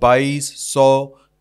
2200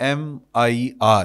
MIR,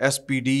SPD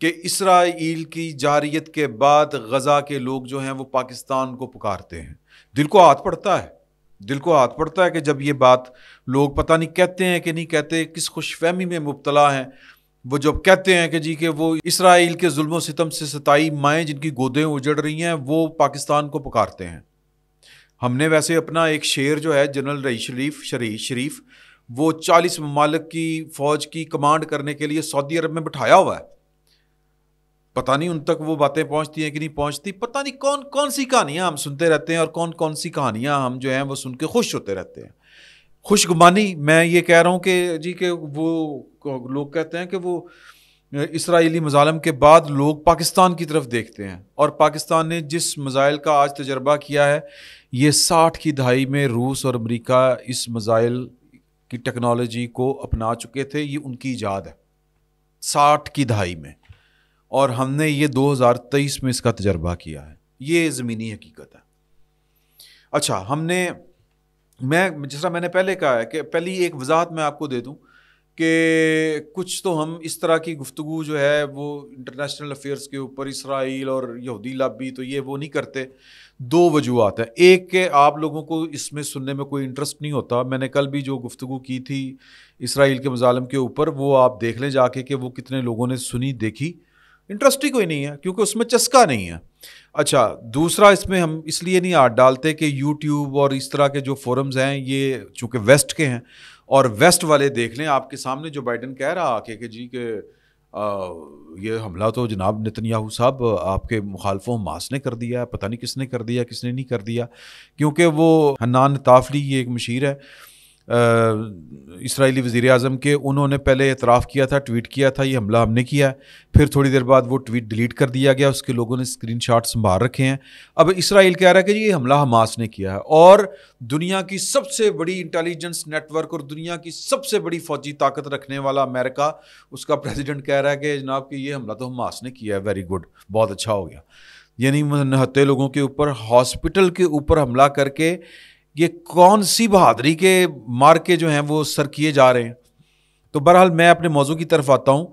کہ اسرائیل کی جارحیت کے بعد غزہ کے لوگ جو ہیں وہ پاکستان کو پکارتے ہیں. دل کو ہاتھ پڑتا ہے، دل کو ہاتھ پڑتا ہے کہ جب یہ بات لوگ پتہ نہیں کہتے ہیں کہ نہیں کہتے، کس خوش فہمی میں مبتلا ہیں وہ، جب کہتے ہیں کہ جی کہ وہ اسرائیل کے ظلم و ستم سے ستائی مائیں جن کی گودیں اجڑ رہی ہیں وہ پاکستان کو پکارتے ہیں. ہم نے ویسے اپنا ایک شعر جو ہے جنرل رئیس شریف وہ 40 ممالک کی فوج کی کمانڈ کرنے کے لیے سعودی عرب میں بٹھایا ہوا ہے. پتہ نہیں ان تک وہ باتیں پہنچتی ہیں کہ نہیں پہنچتی، پتہ نہیں کون کون سی کہانیاں ہم سنتے رہتے ہیں اور کون کون سی کہانیاں ہم جو ہیں وہ سن کے خوش ہوتے رہتے ہیں. خوش گمانی میں یہ کہہ رہا ہوں کہ جی کہ وہ لوگ کہتے ہیں کہ وہ اسرائیلی مظالم کے بعد لوگ پاکستان کی طرف دیکھتے ہیں، اور پاکستان نے جس میزائل کا آج تجربہ کیا ہے، یہ 60 کی دہائی میں روس اور امریکہ اس میزائل کی ٹیکنالوجی کو اپنا چکے تھے. یہ ان کی ایجاد ہے 60 کی دہائی میں، اور ہم نے یہ 2023 میں اس کا تجربہ کیا ہے. یہ زمینی حقیقت ہے. اچھا، میں جس طرح میں نے پہلے کہا ہے کہ پہلی ایک وضاحت میں آپ کو دے دوں کہ کچھ تو ہم اس طرح کی گفتگو جو ہے وہ انٹرنیشنل افیئرس کے اوپر اسرائیل اور یہودی لابی تو یہ وہ نہیں کرتے. 2 وجوہات ہیں. ایک کہ آپ لوگوں کو اس میں سننے میں کوئی انٹرسٹ نہیں ہوتا. میں نے کل بھی جو گفتگو کی تھی اسرائیل کے مظالم کے اوپر وہ آپ دیکھ لیں جا کے کہ وہ کتنے لوگوں نے سنی دیکھی. انٹرسٹ ہی کوئی نہیں ہے کیونکہ اس میں چسکا نہیں ہے. اچھا، دوسرا اس میں ہم اس لیے نہیں ہاتھ ڈالتے کہ یوٹیوب اور اس طرح کے جو فورمز ہیں یہ چونکہ ویسٹ کے ہیں، اور ویسٹ والے دیکھ لیں آپ کے سامنے جو بائیڈن کہہ رہا کہ جی کہ یہ حملہ تو جناب نتنیاہو صاحب آپ کے مخالفوں حماس نے کر دیا، پتہ نہیں کس نے کر دیا کس نے نہیں کر دیا. کیونکہ وہ حنان طافلی یہ ایک مشیر ہے اسرائیلی وزیر اعظم کے، انہوں نے پہلے اعتراف کیا تھا، ٹویٹ کیا تھا یہ حملہ ہم نے کیا ہے، پھر تھوڑی دیر بعد وہ ٹویٹ ڈیلیٹ کر دیا گیا، اس کے لوگوں نے اسکرین شاٹ سنبھال رکھے ہیں. اب اسرائیل کہہ رہا ہے کہ یہ حملہ حماس نے کیا ہے، اور دنیا کی سب سے بڑی انٹیلیجنس نیٹ ورک اور دنیا کی سب سے بڑی فوجی طاقت رکھنے والا امریکہ، اس کا پریزیڈنٹ کہہ رہا ہے کہ جناب کہ یہ حملہ تو حماس نے کیا ہے. ویری گڈ، بہت اچھا ہو گیا. یعنی نہتے لوگوں کے اوپر، ہاسپٹل کے اوپر حملہ کر کے یہ کون سی بہادری کے مار کے جو ہیں وہ سر کیے جا رہے ہیں. تو بہرحال میں اپنے موضوع کی طرف آتا ہوں.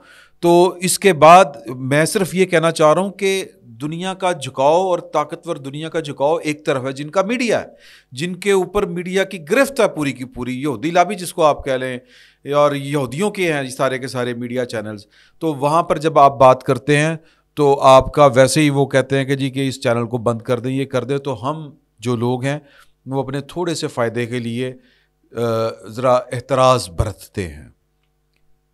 تو اس کے بعد میں صرف یہ کہنا چاہ رہا ہوں کہ دنیا کا جھکاؤ اور طاقتور دنیا کا جھکاؤ ایک طرف ہے جن کا میڈیا ہے، جن کے اوپر میڈیا کی گرفت ہے پوری کی پوری، یہودی لابی جس کو آپ کہہ لیں، اور یہودیوں کے ہیں سارے کے سارے میڈیا چینلز. تو وہاں پر جب آپ بات کرتے ہیں تو آپ کا ویسے ہی وہ کہتے ہیں کہ جی کہ اس چینل کو بند کر دیں، یہ کر دیں. تو ہم جو لوگ ہیں وہ اپنے تھوڑے سے فائدے کے لیے ذرا احتراز برتتے ہیں،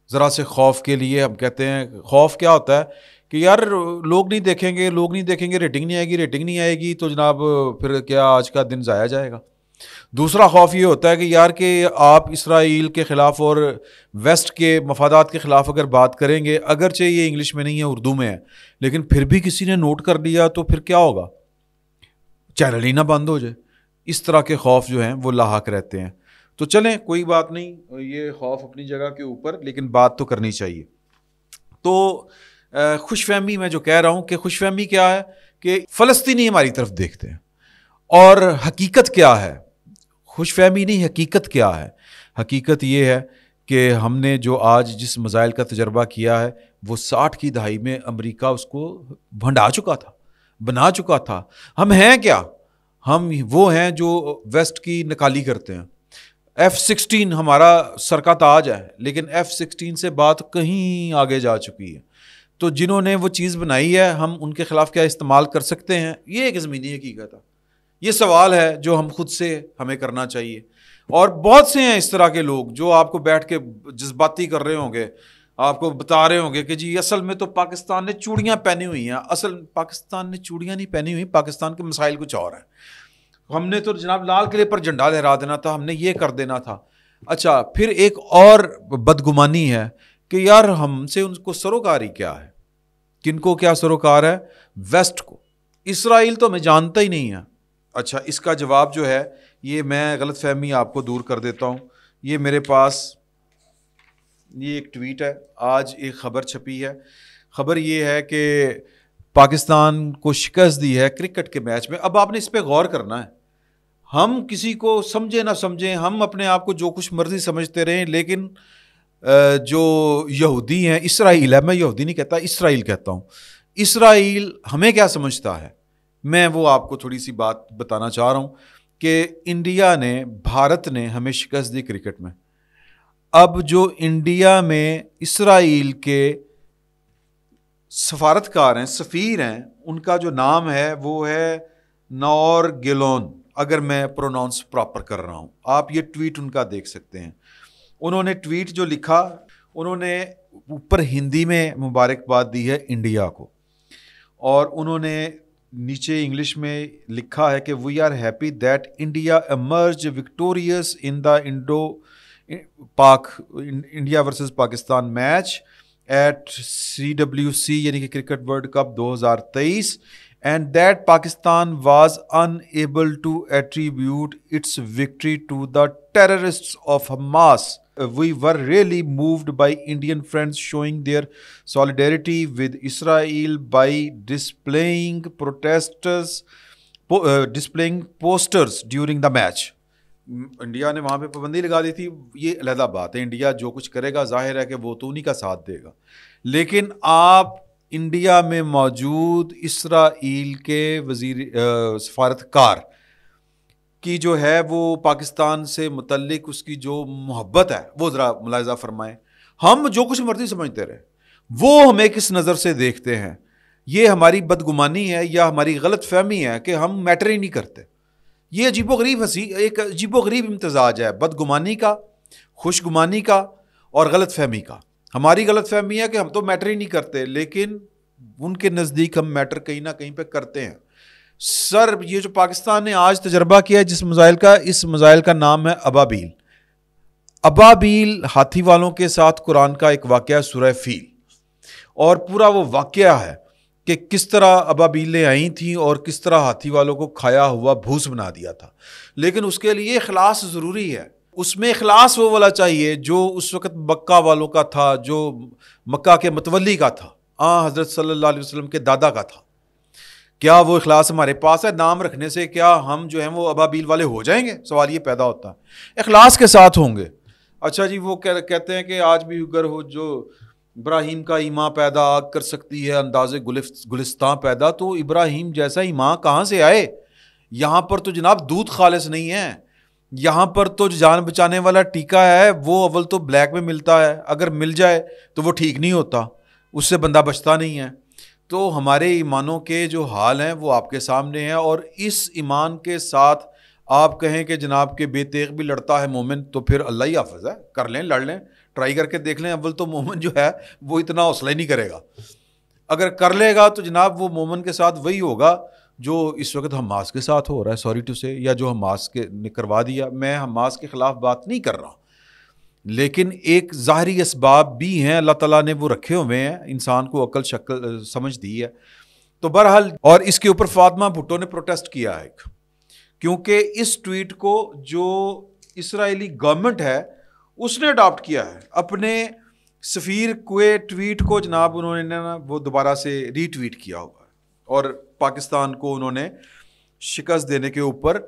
ذرا سے خوف کے لیے. ہم کہتے ہیں خوف کیا ہوتا ہے کہ یار لوگ نہیں دیکھیں گے، لوگ نہیں دیکھیں گے، ریٹنگ نہیں آئے گی تو جناب پھر کیا آج کا دن ضائع جائے گا. دوسرا خوف یہ ہوتا ہے کہ یار کہ آپ اسرائیل کے خلاف اور ویسٹ کے مفادات کے خلاف اگر بات کریں گے، اگرچہ یہ انگلش میں نہیں ہے اردو میں ہے، لیکن پھر بھی کسی نے نوٹ کر لیا تو پھر کیا ہوگا، چینل ہی نہ بند ہو جائے. اس طرح کے خوف جو ہیں وہ لاحق رہتے ہیں. تو چلیں کوئی بات نہیں، یہ خوف اپنی جگہ کے اوپر، لیکن بات تو کرنی چاہیے. تو خوش فہمی میں جو کہہ رہا ہوں کہ خوش فہمی کیا ہے کہ فلسطینی ہماری طرف دیکھتے ہیں، اور حقیقت کیا ہے، خوش فہمی نہیں، حقیقت کیا ہے. حقیقت یہ ہے کہ ہم نے جو آج جس میزائل کا تجربہ کیا ہے وہ 60 کی دہائی میں امریکہ اس کو بھنڈا چکا تھا، بنا چکا تھا. ہم ہیں کیا؟ ہم وہ ہیں جو ویسٹ کی نکالی کرتے ہیں. F-16 ہمارا سر کا تاج ہے، لیکن F-16 سے بات کہیں آگے جا چکی ہے. تو جنہوں نے وہ چیز بنائی ہے ہم ان کے خلاف کیا استعمال کر سکتے ہیں؟ یہ ایک زمینی حقیقت ہے. یہ سوال ہے جو ہم خود سے ہمیں کرنا چاہیے. اور بہت سے ہیں اس طرح کے لوگ جو آپ کو بیٹھ کے جذباتی کر رہے ہوں گے، آپ کو بتا رہے ہوں گے کہ جی اصل میں تو پاکستان نے چوڑیاں پہنی ہوئی ہیں. اصل پاکستان نے چوڑیاں نہیں پہنی ہوئی، پاکستان کے مسائل کچھ اور ہیں. ہم نے تو جناب لال قلعے پر جھنڈا لہرا دینا تھا، ہم نے یہ کر دینا تھا. اچھا، پھر ایک اور بدگمانی ہے کہ یار ہم سے ان کو سروکاری کیا ہے؟ کن کو کیا سروکار ہے؟ ویسٹ کو. اسرائیل تو میں جانتا ہی نہیں ہے. اچھا، اس کا جواب جو ہے یہ میں غلط فہمی آپ کو دور کر دیتا ہوں. یہ میرے پاس یہ ایک ٹویٹ ہے، آج ایک خبر چھپی ہے. خبر یہ ہے کہ پاکستان کو شکست دی ہے کرکٹ کے میچ میں. اب آپ نے اس پہ غور کرنا ہے. ہم کسی کو سمجھے نہ سمجھیں، ہم اپنے آپ کو جو کچھ مرضی سمجھتے رہیں، لیکن جو یہودی ہیں، اسرائیل ہے، میں یہودی نہیں کہتا، اسرائیل کہتا ہوں، اسرائیل ہمیں کیا سمجھتا ہے؟ میں وہ آپ کو تھوڑی سی بات بتانا چاہ رہا ہوں کہ انڈیا نے، بھارت نے ہمیں شکست دی کرکٹ میں. اب جو انڈیا میں اسرائیل کے سفارتکار ہیں، سفیر ہیں، ان کا جو نام ہے وہ ہے نور گیلون، اگر میں پروناؤنس پراپر کر رہا ہوں. آپ یہ ٹویٹ ان کا دیکھ سکتے ہیں. انہوں نے ٹویٹ جو لکھا، انہوں نے اوپر ہندی میں مبارکباد دی ہے انڈیا کو، اور انہوں نے نیچے انگلش میں لکھا ہے کہ we are happy that India emerge victorious in the India versus Pakistan match at CWC یعنی کہ cricket world cup 2023 and that Pakistan was unable to attribute its victory to the terrorists of Hamas. We were really moved by Indian friends showing their solidarity with Israel by displaying posters during the match. India نے وہاں پہ پابندی لگا دی تھی، یہ علیحدہ بات ہے، انڈیا جو کچھ کرے گا ظاہر ہے کہ وہ تو انہی کا ساتھ دے گا. لیکن آپ انڈیا میں موجود اسرائیل کے سفارتکار کی جو ہے وہ پاکستان سے متعلق اس کی جو محبت ہے وہ ذرا ملاحظہ فرمائیں. ہم جو کچھ مرضی سمجھتے رہے، وہ ہمیں کس نظر سے دیکھتے ہیں، یہ ہماری بدگمانی ہے یا ہماری غلط فہمی ہے کہ ہم میٹر ہی نہیں کرتے. یہ عجیب و غریب ایک عجیب و غریب امتزاج ہے بدگمانی کا، خوشگمانی کا اور غلط فہمی کا. ہماری غلط فہمی ہے کہ ہم تو میٹر ہی نہیں کرتے، لیکن ان کے نزدیک ہم میٹر کہیں نہ کہیں پہ کرتے ہیں. سر یہ جو پاکستان نے آج تجربہ کیا ہے جس میزائل کا، اس میزائل کا نام ہے ابابیل. ابابیل ہاتھی والوں کے ساتھ قرآن کا ایک واقعہ سورہ فیل، اور پورا وہ واقعہ ہے کہ کس طرح ابابیلیں آئی تھیں اور کس طرح ہاتھی والوں کو کھایا ہوا بھوس بنا دیا تھا. لیکن اس کے لیے اخلاص ضروری ہے. اس میں اخلاص وہ والا چاہیے جو اس وقت مکہ والوں کا تھا، جو مکہ کے متولی کا تھا، حضرت صلی اللہ علیہ وسلم کے دادا کا تھا. کیا وہ اخلاص ہمارے پاس ہے؟ نام رکھنے سے کیا ہم جو ہیں وہ ابابیل والے ہو جائیں گے؟ سوال یہ پیدا ہوتا ہے. اخلاص کے ساتھ ہوں گے. اچھا جی، وہ کہتے ہیں کہ آج بھی اگر ہو جو ابراہیم کا ایمان پیدا آگ کر سکتی ہے انداز گلستان پیدا، تو ابراہیم جیسا ایمان کہاں سے آئے؟ یہاں پر تو جناب دودھ خالص نہیں ہے. یہاں پر تو جو جان بچانے والا ٹیکا ہے وہ اول تو بلیک میں ملتا ہے، اگر مل جائے تو وہ ٹھیک نہیں ہوتا، اس سے بندہ بچتا نہیں ہے. تو ہمارے ایمانوں کے جو حال ہیں وہ آپ کے سامنے ہیں، اور اس ایمان کے ساتھ آپ کہیں کہ جناب کے بے تیغ بھی لڑتا ہے مومن، تو پھر اللہ ہی حافظ ہے، کر لیں، لڑ لیں، ٹرائی کر کے دیکھ لیں. اول تو مومن جو ہے وہ اتنا حوصلہ ہی نہیں کرے گا. اگر کر لے گا تو جناب وہ مومن کے ساتھ وہی ہوگا جو اس وقت حماس کے ساتھ ہو رہا ہے، سوری ٹو سے، یا جو حماس کے نے کروا دیا. میں حماس کے خلاف بات نہیں کر رہا، لیکن ایک ظاہری اسباب بھی ہیں اللہ تعالیٰ نے وہ رکھے ہوئے ہیں، انسان کو عقل شکل سمجھ دی ہے. تو بہرحال، اور اس کے اوپر فاطمہ بھٹو نے پروٹیسٹ کیا ہے، کیونکہ اس ٹویٹ کو جو اسرائیلی گورنمنٹ ہے اس نے اڈاپٹ کیا ہے. اپنے سفیر کے ٹویٹ کو جناب انہوں نے وہ دوبارہ سے ری ٹویٹ کیا ہوا ہے، اور پاکستان کو انہوں نے شکست دینے کے اوپر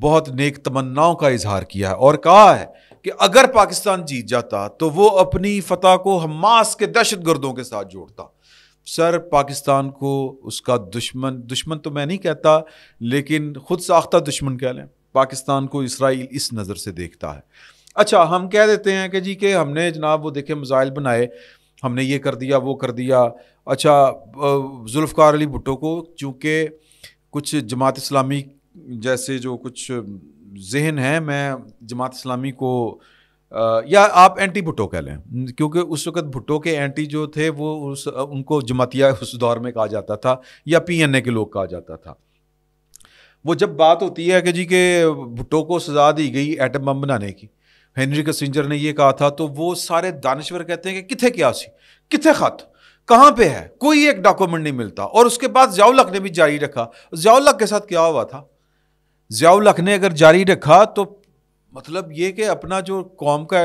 بہت نیک تمناؤں کا اظہار کیا ہے، اور کہا ہے کہ اگر پاکستان جیت جاتا تو وہ اپنی فتح کو حماس کے دہشت گردوں کے ساتھ جوڑتا. سر پاکستان کو اس کا دشمن تو میں نہیں کہتا، لیکن خود ساختہ دشمن کہہ لیں، پاکستان کو اسرائیل اس نظر سے دیکھتا ہے. اچھا، ہم کہہ دیتے ہیں کہ جی کہ ہم نے جناب وہ دیکھیں میزائل بنائے، ہم نے یہ کر دیا وہ کر دیا. اچھا، ذوالفقار علی بھٹو کو چونکہ کچھ جماعت اسلامی جیسے جو کچھ ذہن ہیں، میں جماعت اسلامی کو یا آپ اینٹی بھٹو کہہ لیں، کیونکہ اس وقت بھٹو کے اینٹی جو تھے وہ ان کو جماعتیہ اس دور میں کہا جاتا تھا، یا PNA کے لوگ کہا جاتا تھا. وہ جب بات ہوتی ہے کہ جی کہ بھٹو کو سزا دی گئی ایٹم بم بنانے کی، ہنری کسنجر نے یہ کہا تھا، تو وہ سارے دانشور کہتے ہیں کہ کتھے کیا سی، کتھے خط کہاں پہ ہے، کوئی ایک ڈاکومنٹ نہیں ملتا. اور اس کے بعد ضیاء الحق نے بھی جاری رکھا. ضیاء الحق کے ساتھ کیا ہوا تھا؟ ضیاء الحق نے اگر جاری رکھا تو مطلب یہ کہ اپنا جو قوم کا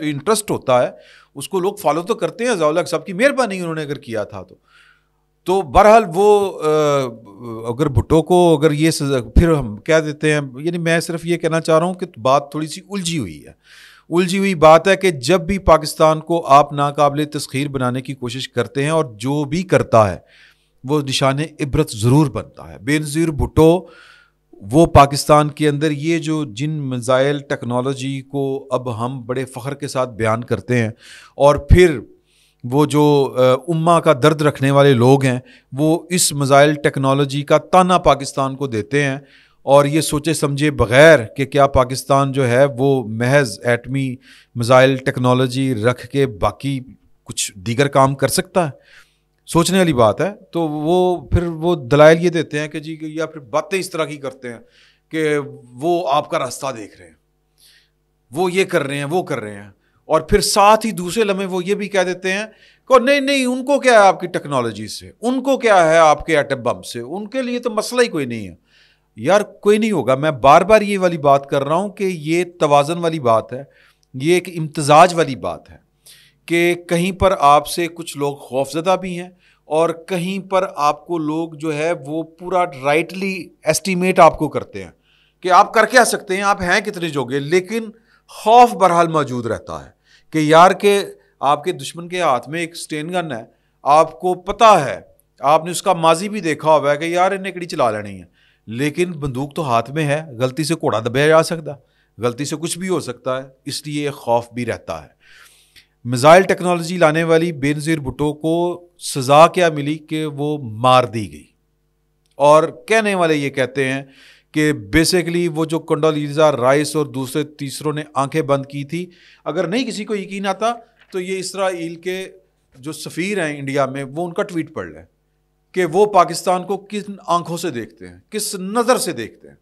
انٹرسٹ ہوتا ہے اس کو لوگ فالو تو کرتے ہیں. ضیاء الحق صاحب کی مہربانی انہوں نے اگر کیا تھا تو بہرحال وہ اگر بھٹو کو اگر یہ سزا، پھر ہم کہہ دیتے ہیں، یعنی میں صرف یہ کہنا چاہ رہا ہوں کہ بات تھوڑی سی الجھی ہوئی ہے. الجھی ہوئی بات ہے کہ جب بھی پاکستان کو آپ ناقابل تسخیر بنانے کی کوشش کرتے ہیں، اور جو بھی کرتا ہے وہ نشان عبرت ضرور بنتا ہے۔ بینظیر بھٹو وہ پاکستان کے اندر یہ جو جن میزائل ٹیکنالوجی کو اب ہم بڑے فخر کے ساتھ بیان کرتے ہیں، اور پھر وہ جو امہ کا درد رکھنے والے لوگ ہیں وہ اس میزائل ٹیکنالوجی کا تانا پاکستان کو دیتے ہیں، اور یہ سوچے سمجھے بغیر کہ کیا پاکستان جو ہے وہ محض ایٹمی میزائل ٹیکنالوجی رکھ کے باقی کچھ دیگر کام کر سکتا ہے، سوچنے والی بات ہے۔ تو وہ پھر وہ دلائل یہ دیتے ہیں کہ جی، یا پھر باتیں اس طرح کی کرتے ہیں کہ وہ آپ کا راستہ دیکھ رہے ہیں، وہ یہ کر رہے ہیں، وہ کر رہے ہیں، اور پھر ساتھ ہی دوسرے لمحے وہ یہ بھی کہہ دیتے ہیں کہ نہیں ان کو کیا ہے آپ کی ٹیکنالوجی سے، ان کو کیا ہے آپ کے ایٹم بم سے، ان کے لیے تو مسئلہ ہی کوئی نہیں ہے۔ یار کوئی نہیں ہوگا، میں بار بار یہ والی بات کر رہا ہوں کہ یہ توازن والی بات ہے، یہ ایک امتزاج والی بات ہے کہ کہیں پر آپ سے کچھ لوگ خوفزدہ بھی ہیں، اور کہیں پر آپ کو لوگ جو ہے وہ پورا رائٹلی ایسٹیمیٹ آپ کو کرتے ہیں کہ آپ کر کیا سکتے ہیں، آپ ہیں کتنے جوگے، لیکن خوف بہرحال موجود رہتا ہے کہ یار کہ آپ کے دشمن کے ہاتھ میں ایک سٹین گن ہے، آپ کو پتہ ہے، آپ نے اس کا ماضی بھی دیکھا ہوا ہے کہ یار انہیں کڑی چلا لینی ہے، لیکن بندوق تو ہاتھ میں ہے، غلطی سے کوڑا دبایا جا سکتا، غلطی سے کچھ بھی ہو سکتا ہے، اس لیے خوف بھی رہتا ہے۔ میزائل ٹیکنالوجی لانے والی بینظیر بھٹو کو سزا کیا ملی کہ وہ مار دی گئی، اور کہنے والے یہ کہتے ہیں کہ بیسیکلی وہ جو کنڈولیزا رائس اور دوسرے تیسروں نے آنکھیں بند کی تھی، اگر نہیں کسی کو یقین آتا تو یہ اسرائیل کے جو سفیر ہیں انڈیا میں، وہ ان کا ٹویٹ پڑھ لیں کہ وہ پاکستان کو کن آنکھوں سے دیکھتے ہیں، کس نظر سے دیکھتے ہیں،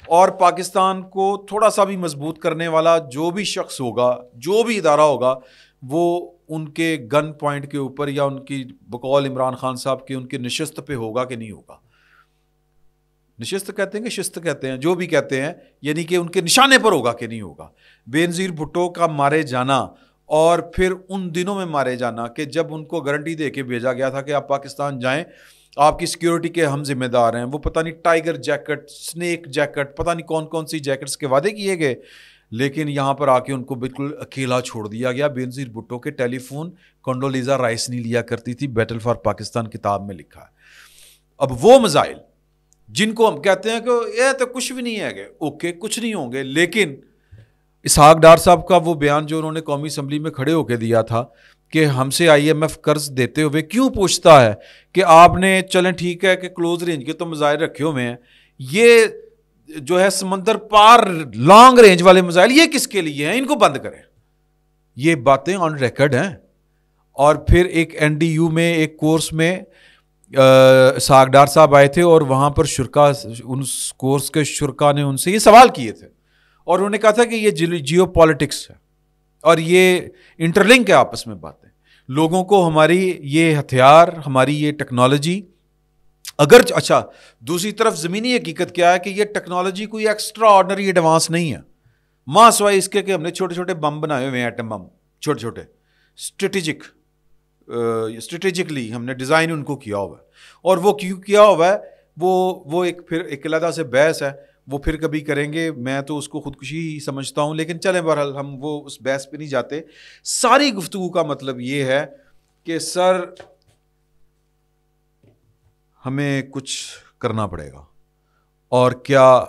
اور پاکستان کو تھوڑا سا بھی مضبوط کرنے والا جو بھی شخص ہوگا، جو بھی ادارہ ہوگا، وہ ان کے گن پوائنٹ کے اوپر یا ان کی بقول عمران خان صاحب کے ان کے نشست پہ ہوگا کہ نہیں ہوگا، نشست کہتے ہیں کہ شست کہتے ہیں، جو بھی کہتے ہیں، یعنی کہ ان کے نشانے پر ہوگا کہ نہیں ہوگا۔ بینظیر بھٹو کا مارے جانا، اور پھر ان دنوں میں مارے جانا کہ جب ان کو گارنٹی دے کے بھیجا گیا تھا کہ آپ پاکستان جائیں، آپ کی سیکیورٹی کے ہم ذمہ دار ہیں، وہ پتہ نہیں ٹائیگر جیکٹ، سنیک جیکٹ، پتہ نہیں کون کون سی جیکٹس کے وعدے کیے گئے، لیکن یہاں پر آ کے ان کو بالکل اکیلا چھوڑ دیا گیا۔ بینظیر بھٹو کے ٹیلی فون کنڈولیزا رائس نہیں لیا کرتی تھی، بیٹل فار پاکستان کتاب میں لکھا ہے۔ اب وہ میزائل جن کو ہم کہتے ہیں کہ یہ تو کچھ بھی نہیں ہے گے، اوکے کچھ نہیں ہوں گے، لیکن اسحاق ڈار صاحب کا وہ بیان جو انہوں نے قومی اسمبلی میں کھڑے ہو کے دیا تھا کہ ہم سے آئی ایم ایف قرض دیتے ہوئے کیوں پوچھتا ہے کہ آپ نے چلیں ٹھیک ہے کہ کلوز رینج کے تو میزائل رکھے ہوئے ہیں، یہ جو ہے سمندر پار لانگ رینج والے میزائل یہ کس کے لیے ہیں، ان کو بند کریں، یہ باتیں آن ریکارڈ ہیں۔ اور پھر ایک این ڈی یو میں ایک کورس میں اسحاق ڈار صاحب آئے تھے، اور وہاں پر شرکا، ان کورس کے شرکا نے ان سے یہ سوال کیے تھے، اور انہوں نے کہا تھا کہ یہ جیو پالیٹکس ہے اور یہ انٹرلنک ہے آپس میں باتیں، لوگوں کو ہماری یہ ہتھیار، ہماری یہ ٹیکنالوجی، اگر اچھا دوسری طرف زمینی حقیقت کیا ہے کہ یہ ٹیکنالوجی کوئی ایکسٹرا آرڈنری ایڈوانس نہیں ہے، ماں سوائے اس کے کہ ہم نے چھوٹے چھوٹے بم بنائے ہوئے ہیں، ایٹم بم چھوٹے چھوٹے اسٹریٹجکلی ہم نے ڈیزائن ان کو کیا ہوا ہے، اور وہ کیوں کیا ہوا ہے وہ ایک پھر ایک علیحدہ سے بحث ہے، وہ پھر کبھی کریں گے، میں تو اس کو خودکشی ہی سمجھتا ہوں، لیکن چلیں بہرحال ہم وہ اس بحث پہ نہیں جاتے۔ ساری گفتگو کا مطلب یہ ہے کہ سر ہمیں کچھ کرنا پڑے گا، اور کیا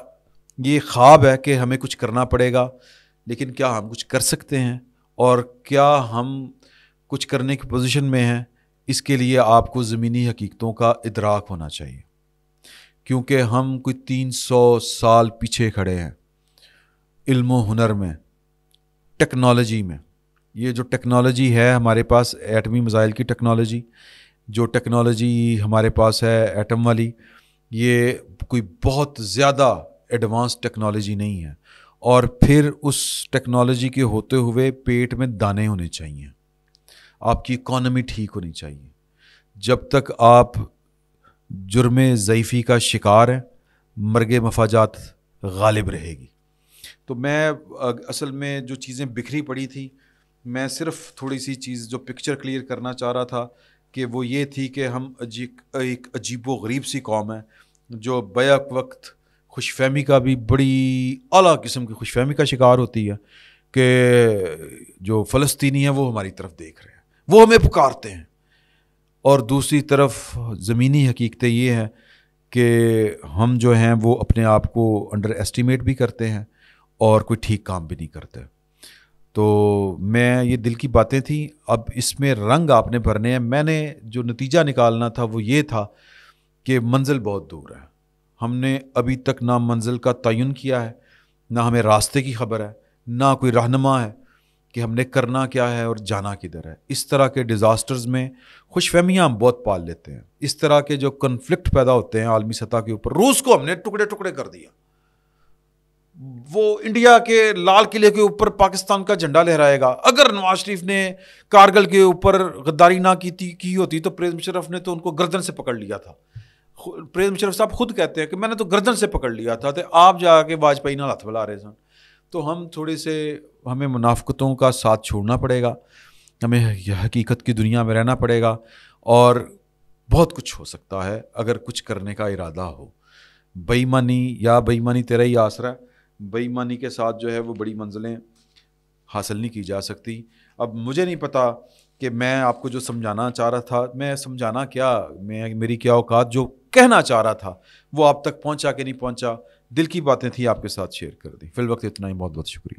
یہ خواب ہے کہ ہمیں کچھ کرنا پڑے گا، لیکن کیا ہم کچھ کر سکتے ہیں، اور کیا ہم کچھ کرنے کی پوزیشن میں ہیں، اس کے لیے آپ کو زمینی حقیقتوں کا ادراک ہونا چاہیے، کیونکہ ہم کوئی 300 سال پیچھے کھڑے ہیں علم و ہنر میں، ٹیکنالوجی میں۔ یہ جو ٹیکنالوجی ہے ہمارے پاس، ایٹمی میزائل کی ٹیکنالوجی، جو ٹیکنالوجی ہمارے پاس ہے ایٹم والی، یہ کوئی بہت زیادہ ایڈوانس ٹیکنالوجی نہیں ہے، اور پھر اس ٹیکنالوجی کے ہوتے ہوئے پیٹ میں دانے ہونے چاہیے، آپ کی اکانومی ٹھیک ہونی چاہیے۔ جب تک آپ جرم ضعیفی کا شکار ہیں، مرگ مفاجات غالب رہے گی۔ تو میں اصل میں جو چیزیں بکھری پڑی تھی، میں صرف تھوڑی سی چیز جو پکچر کلیئر کرنا چاہ رہا تھا کہ وہ یہ تھی کہ ہم ایک عجیب و غریب سی قوم ہے جو بیک وقت خوش فہمی کا بھی، بڑی اعلیٰ قسم کی خوش فہمی کا شکار ہوتی ہے کہ جو فلسطینی ہیں وہ ہماری طرف دیکھ رہے ہیں، وہ ہمیں پکارتے ہیں، اور دوسری طرف زمینی حقیقتیں یہ ہیں کہ ہم جو ہیں وہ اپنے آپ کو انڈر ایسٹیمیٹ بھی کرتے ہیں اور کوئی ٹھیک کام بھی نہیں کرتے. تو میں یہ دل کی باتیں تھیں، اب اس میں رنگ آپ نے بھرنے ہیں. میں نے جو نتیجہ نکالنا تھا وہ یہ تھا کہ منزل بہت دور ہے، ہم نے ابھی تک نہ منزل کا تعین کیا ہے، نہ ہمیں راستے کی خبر ہے، نہ کوئی رہنما ہے کہ ہم نے کرنا کیا ہے اور جانا کدھر ہے. اس طرح کے ڈیزاسٹرز میں خوش فہمیاں ہم بہت پال لیتے ہیں. اس طرح کے جو کنفلکٹ پیدا ہوتے ہیں عالمی سطح کے اوپر، روس کو ہم نے ٹکڑے ٹکڑے کر دیا، وہ انڈیا کے لال قلعے کے اوپر پاکستان کا جھنڈا لہرائے گا. اگر نواز شریف نے کارگل کے اوپر غداری نہ کی ہوتی تو پرویز مشرف نے تو ان کو گردن سے پکڑ لیا تھا. پرویز مشرف صاحب خود کہتے ہیں کہ میں نے تو گردن سے پکڑ لیا تھا، تو آپ جا کے واجپئی نہ ہاتھ ملا رہے سن. تو ہم تھوڑے سے ہمیں منافقتوں کا ساتھ چھوڑنا پڑے گا، ہمیں حقیقت کی دنیا میں رہنا پڑے گا، اور بہت کچھ ہو سکتا ہے اگر کچھ کرنے کا ارادہ ہو. بے ایمانی تیرا ہی آسرا ہے. بے ایمانی کے ساتھ جو ہے وہ بڑی منزلیں حاصل نہیں کی جا سکتی. اب مجھے نہیں پتا کہ میں آپ کو جو سمجھانا چاہ رہا تھا، میں سمجھانا کیا، میری کیا اوقات، جو کہنا چاہ رہا تھا وہ آپ تک پہنچا کہ نہیں پہنچا. دل کی باتیں تھیں آپ کے ساتھ شیئر کر دی. فی الوقت اتنا ہی. بہت بہت شکریہ.